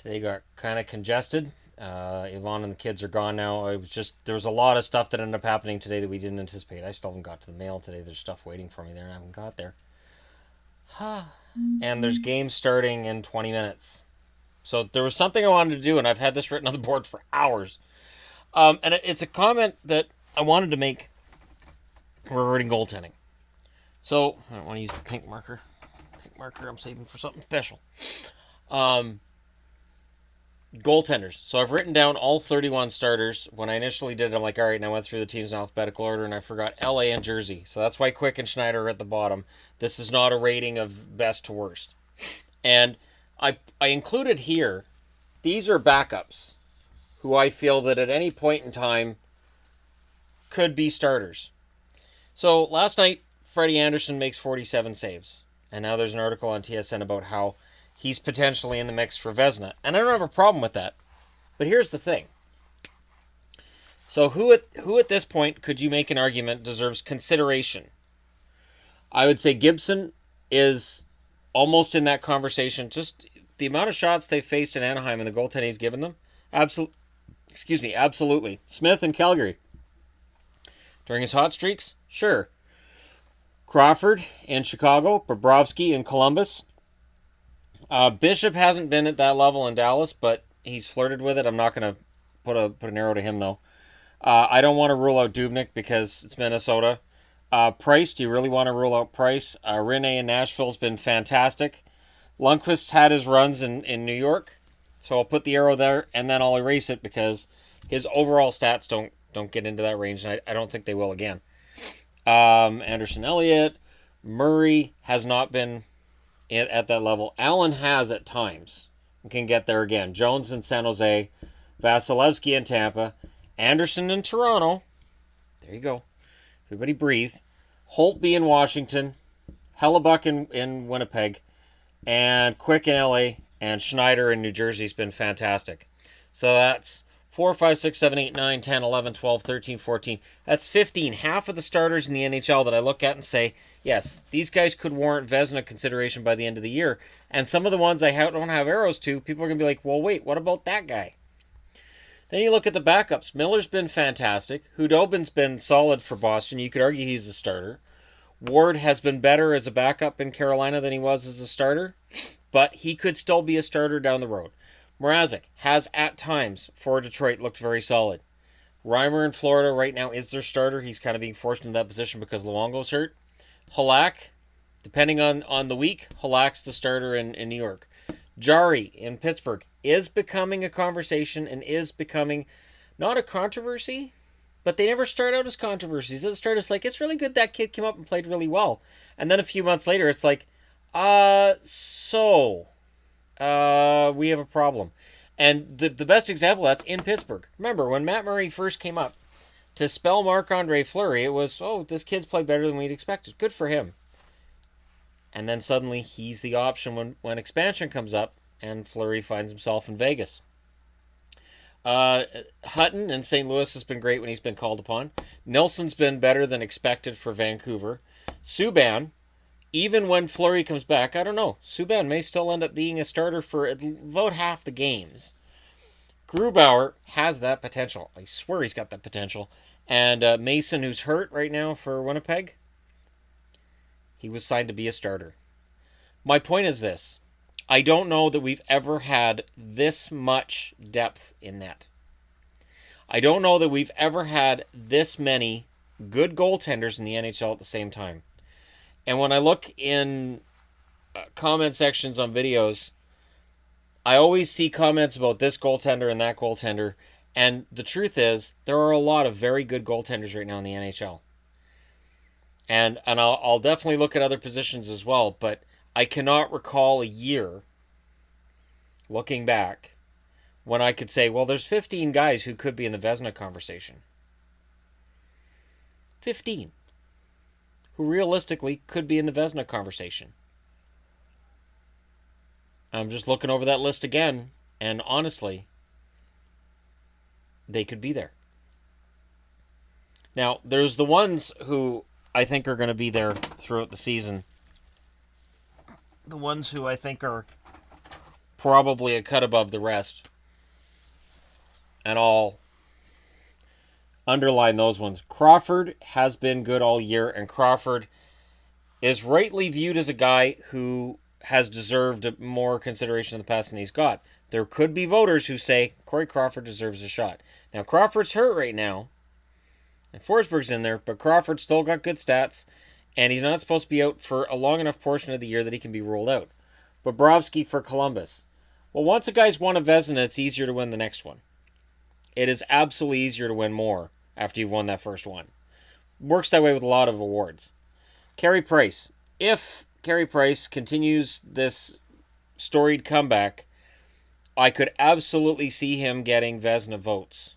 Today got kind of congested. Yvonne and the kids are gone now. There was a lot of stuff that ended up happening today that we didn't anticipate. I still haven't got to the mail today. There's stuff waiting for me there, and I haven't got there. And there's games starting in 20 minutes. So there was something I wanted to do, and I've had this written on the board for hours. And it's a comment that I wanted to make regarding goaltending. So I don't want to use the pink marker. Pink marker I'm saving for something special. Goaltenders. So I've written down all 31 starters. When I initially did it, I'm like, all right, and I went through the teams in alphabetical order, and I forgot LA and Jersey. So that's why Quick and Schneider are at the bottom. This is not a rating of best to worst. And I included here, these are backups who I feel that at any point in time could be starters. So last night, Freddie Anderson makes 47 saves. And now there's an article on TSN about how he's potentially in the mix for Vezina. And I don't have a problem with that. But here's the thing. So who at this point could you make an argument deserves consideration? I would say Gibson is almost in that conversation. Just the amount of shots they faced in Anaheim and the goaltending he's given them. Absolutely. Smith in Calgary. During his hot streaks? Sure. Crawford in Chicago. Bobrovsky in Columbus. Bishop hasn't been at that level in Dallas, but he's flirted with it. I'm not going to put an arrow to him, though. I don't want to rule out Dubnyk because it's Minnesota. Price, do you really want to rule out Price? Rene in Nashville's been fantastic. Lundqvist's had his runs in New York, so I'll put the arrow there, and then I'll erase it because his overall stats don't get into that range, and I don't think they will again. Anderson Elliott. Murray has not been at that level. Allen has at times. Can get there again. Jones in San Jose. Vasilevsky in Tampa. Anderson in Toronto. There you go. Everybody breathe. Holtby in Washington. Hellebuck in Winnipeg. And Quick in LA. And Schneider in New Jersey has been fantastic. So that's 4, 5, 6, 7, 8, 9, 10, 11, 12, 13, 14. That's 15. Half of the starters in the NHL that I look at and say, yes, these guys could warrant Vezina consideration by the end of the year. And some of the ones I don't have arrows to, people are going to be like, well, wait, what about that guy? Then you look at the backups. Miller's been fantastic. Hudobin's been solid for Boston. You could argue he's a starter. Ward has been better as a backup in Carolina than he was as a starter. But he could still be a starter down the road. Mrazek has at times for Detroit looked very solid. Reimer in Florida right now is their starter. He's kind of being forced into that position because Luongo's hurt. Halak, depending on the week, Halak's the starter in New York. Jari in Pittsburgh is becoming a conversation and is becoming not a controversy, but they never start out as controversies. At the start, it's like, it's really good that kid came up and played really well. And then a few months later, it's like, we have a problem. And the best example of that's in Pittsburgh. Remember, when Matt Murray first came up, to spell Marc-Andre Fleury, it was, this kid's played better than we'd expected. Good for him. And then suddenly he's the option when expansion comes up and Fleury finds himself in Vegas. Hutton in St. Louis has been great when he's been called upon. Nilsson's been better than expected for Vancouver. Subban, even when Fleury comes back, I don't know. Subban may still end up being a starter for about half the games. Grubauer has that potential. I swear he's got that potential. And Mason, who's hurt right now for Winnipeg, he was signed to be a starter. My point is this. I don't know that we've ever had this much depth in net. I don't know that we've ever had this many good goaltenders in the NHL at the same time. And when I look in comment sections on videos, I always see comments about this goaltender and that goaltender. And the truth is, there are a lot of very good goaltenders right now in the NHL. And I'll definitely look at other positions as well. But I cannot recall a year, looking back, when I could say, well, there's 15 guys who could be in the Vezina conversation. 15. Who realistically could be in the Vezina conversation. I'm just looking over that list again, and honestly, they could be there. Now, there's the ones who I think are going to be there throughout the season. The ones who I think are probably a cut above the rest. And I'll underline those ones. Crawford has been good all year, and Crawford is rightly viewed as a guy who has deserved more consideration in the past than he's got. There could be voters who say Corey Crawford deserves a shot. Now, Crawford's hurt right now, and Forsberg's in there, but Crawford's still got good stats, and he's not supposed to be out for a long enough portion of the year that he can be ruled out. Bobrovsky for Columbus. Well, once a guy's won a Vezina, it's easier to win the next one. It is absolutely easier to win more after you've won that first one. Works that way with a lot of awards. Carey Price. If Carey Price continues this storied comeback, I could absolutely see him getting Vezina votes.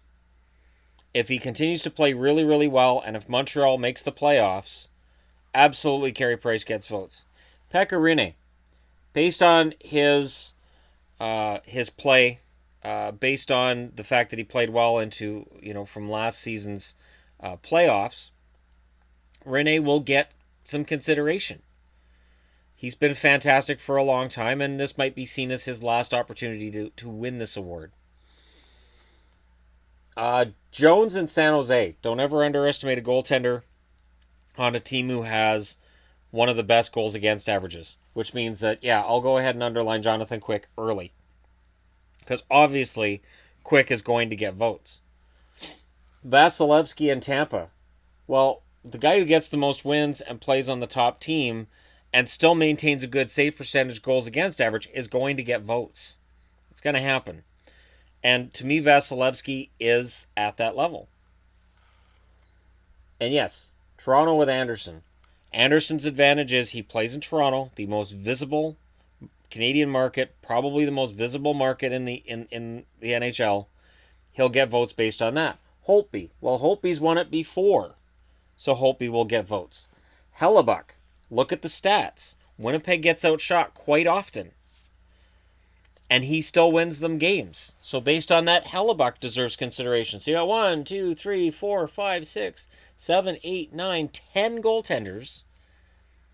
If he continues to play really, really well, and if Montreal makes the playoffs, absolutely Carey Price gets votes. Pekka Rinne, based on his play, based on the fact that he played well into, from last season's playoffs, Rinne will get some consideration. He's been fantastic for a long time, and this might be seen as his last opportunity to win this award. Jones in San Jose. Don't ever underestimate a goaltender on a team who has one of the best goals against averages, which means that, I'll go ahead and underline Jonathan Quick early. Because obviously, Quick is going to get votes. Vasilevsky in Tampa. Well, the guy who gets the most wins and plays on the top team and still maintains a good save percentage goals against average is going to get votes. It's going to happen. And to me, Vasilevsky is at that level. And yes, Toronto with Anderson. Anderson's advantage is he plays in Toronto, the most visible Canadian market, probably the most visible market in the NHL. He'll get votes based on that. Holtby. Well, Holtby's won it before, so Holtby will get votes. Hellebuck. Look at the stats. Winnipeg gets outshot quite often, and he still wins them games. So based on that, Hellebuck deserves consideration. So you got 1, 2, 3, 4, 5, 6, 7, 8, 9, 10 goaltenders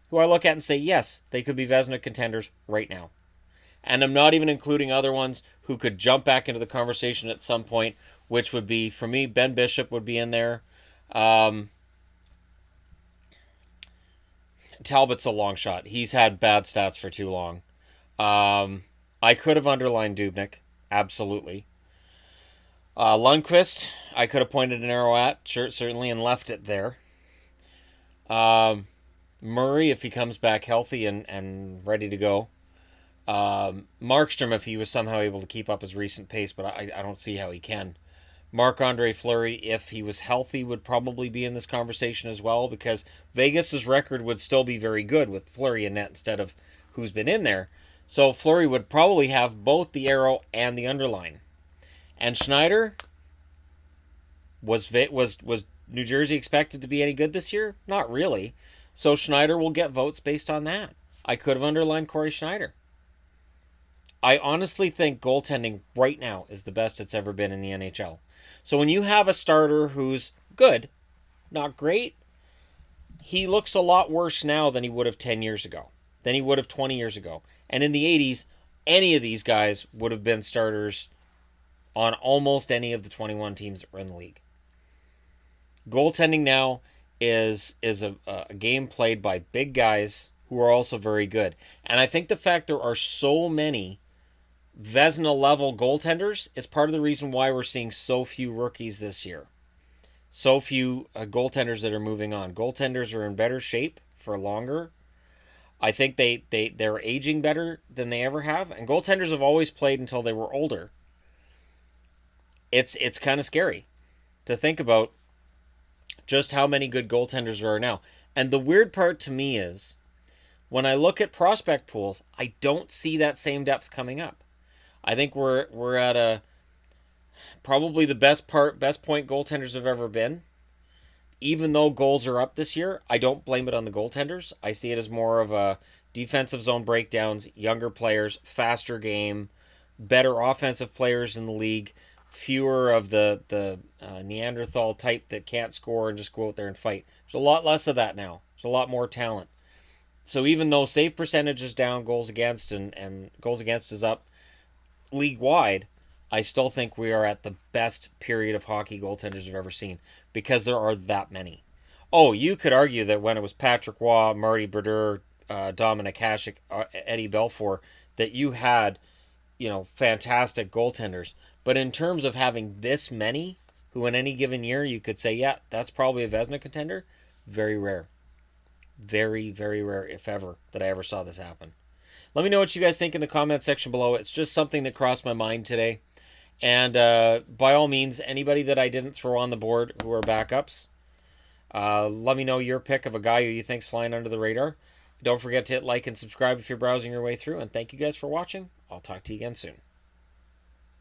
who I look at and say, yes, they could be Vezina contenders right now. And I'm not even including other ones who could jump back into the conversation at some point, which would be, for me, Ben Bishop would be in there. Talbot's a long shot. He's had bad stats for too long. I could have underlined Dubnyk. Absolutely. Lundqvist, I could have pointed an arrow at, certainly, and left it there. Murray, if he comes back healthy and ready to go. Markstrom, if he was somehow able to keep up his recent pace, but I don't see how he can. Marc-Andre Fleury, if he was healthy, would probably be in this conversation as well, because Vegas's record would still be very good with Fleury in net instead of who's been in there. So Fleury would probably have both the arrow and the underline. And Schneider, was New Jersey expected to be any good this year? Not really. So Schneider will get votes based on that. I could have underlined Corey Schneider. I honestly think goaltending right now is the best it's ever been in the NHL. So when you have a starter who's good, not great, he looks a lot worse now than he would have 10 years ago, than he would have 20 years ago. And in the 80s, any of these guys would have been starters on almost any of the 21 teams that were in the league. Goaltending now is a game played by big guys who are also very good. And I think the fact there are so many Vezina-level goaltenders is part of the reason why we're seeing so few rookies this year. So few goaltenders that are moving on. Goaltenders are in better shape for longer. I think they're aging better than they ever have. And goaltenders have always played until they were older. It's kind of scary to think about just how many good goaltenders there are now. And the weird part to me is, when I look at prospect pools, I don't see that same depth coming up. I think we're at probably the best point goaltenders have ever been. Even though goals are up this year, I don't blame it on the goaltenders. I see it as more of a defensive zone breakdowns, younger players, faster game, better offensive players in the league, fewer of the Neanderthal type that can't score and just go out there and fight. There's a lot less of that now. There's a lot more talent. So even though save percentage is down, goals against and goals against is up, league-wide, I still think we are at the best period of hockey goaltenders I've ever seen because there are that many. Oh, you could argue that when it was Patrick Waugh, Marty Brodeur, Dominic Hasek, Eddie Belfour, that you had, fantastic goaltenders. But in terms of having this many, who in any given year you could say, yeah, that's probably a Vezina contender, very rare. Very, very rare, if ever, that I ever saw this happen. Let me know what you guys think in the comment section below. It's just something that crossed my mind today. And by all means, anybody that I didn't throw on the board who are backups, let me know your pick of a guy who you think's flying under the radar. Don't forget to hit like and subscribe if you're browsing your way through. And thank you guys for watching. I'll talk to you again soon.